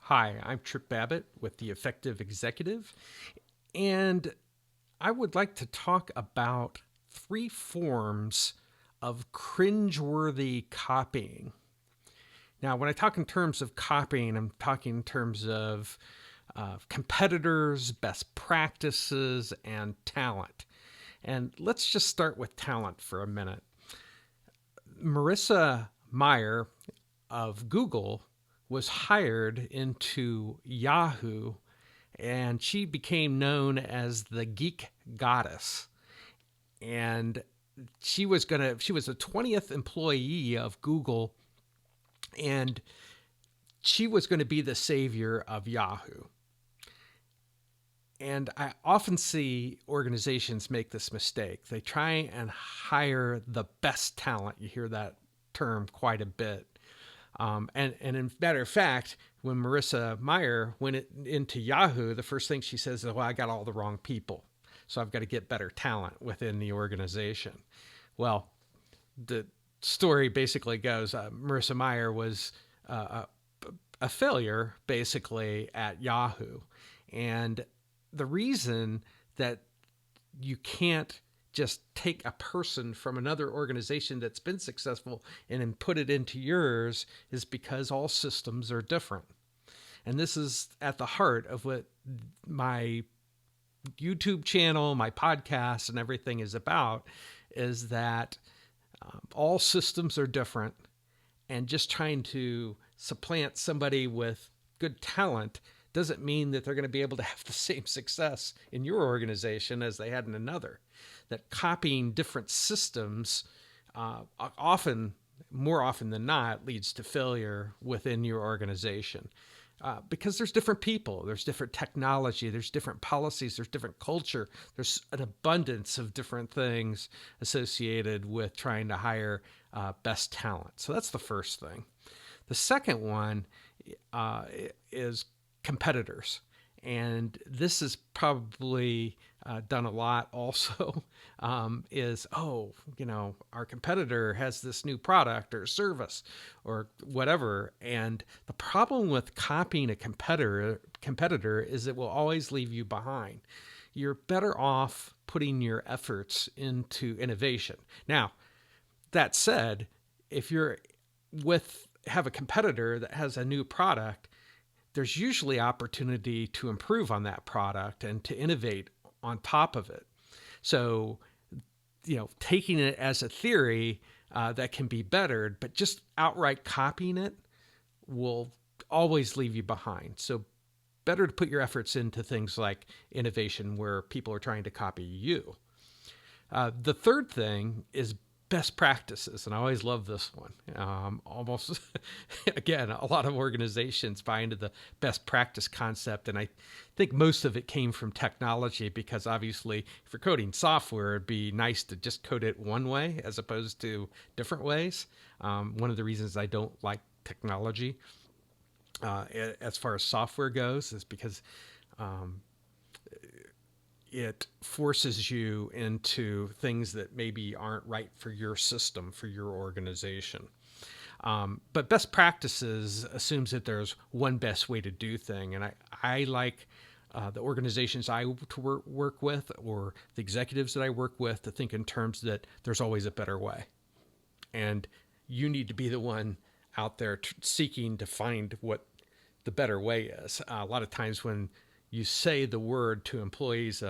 Hi, I'm Trip Babbitt with The Effective Executive, and I would like to talk about three forms of cringeworthy copying. Now, when I talk in terms of copying, I'm talking in terms of competitors, best practices, and talent. And let's just start with talent for a minute. Marissa Mayer of Google was hired into Yahoo, and she became known as the Geek Goddess. And she was a 20th employee of Google, and she was going to be the savior of Yahoo. And I often see organizations make this mistake. They try and hire the best talent. You hear that term quite a bit. And in matter of fact, when Marissa Mayer went into Yahoo, the first thing she says is, well, I got all the wrong people. So I've got to get better talent within the organization. Well, the story basically goes Marissa Mayer was a failure basically at Yahoo. And the reason that you can't just take a person from another organization that's been successful and then put it into yours is because all systems are different. And this is at the heart of what my YouTube channel, my podcast, and everything is about, is that all systems are different, and just trying to supplant somebody with good talent doesn't mean that they're going to be able to have the same success in your organization as they had in another. That copying different systems more often than not, leads to failure within your organization. Because there's different people, there's different technology, there's different policies, there's different culture, there's an abundance of different things associated with trying to hire best talent. So that's the first thing. The second one is competitors. And this is probably done a lot also, is, our competitor has this new product or service or whatever. And the problem with copying a competitor is it will always leave you behind. You're better off putting your efforts into innovation. Now, that said, if have a competitor that has a new product, there's usually opportunity to improve on that product and to innovate on top of it. So, taking it as a theory that can be bettered, but just outright copying it will always leave you behind. So better to put your efforts into things like innovation where people are trying to copy you. The third thing is best practices, and I always love this one. Almost, again, a lot of organizations buy into the best practice concept, and I think most of it came from technology because obviously if you're coding software, it'd be nice to just code it one way as opposed to different ways. One of the reasons I don't like technology as far as software goes is because it forces you into things that maybe aren't right for your system, for your organization. But best practices assumes that there's one best way to do thing. And I like the organizations I work with or the executives that I work with to think in terms that there's always a better way. And you need to be the one out there seeking to find what the better way is. A lot of times when you say the word to employees,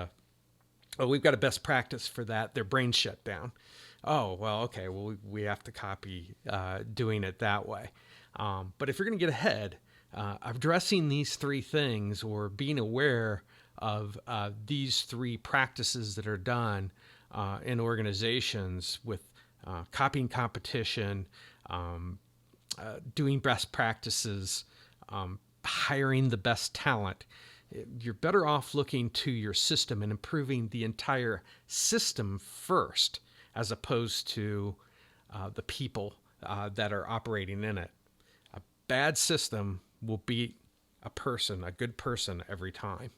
we've got a best practice for that, their brains shut down. Oh, well, okay, well, we have to copy doing it that way. But if you're going to get ahead, addressing these three things or being aware of these three practices that are done in organizations with copying competition, doing best practices, hiring the best talent, you're better off looking to your system and improving the entire system first, as opposed to the people that are operating in it. A bad system will beat a good person every time.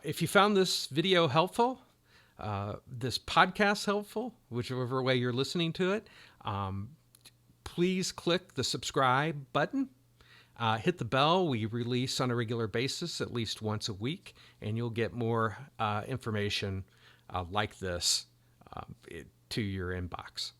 If you found this video helpful, this podcast helpful, whichever way you're listening to it, please click the subscribe button. Hit the bell. We release on a regular basis, at least once a week, and you'll get more information like this to your inbox.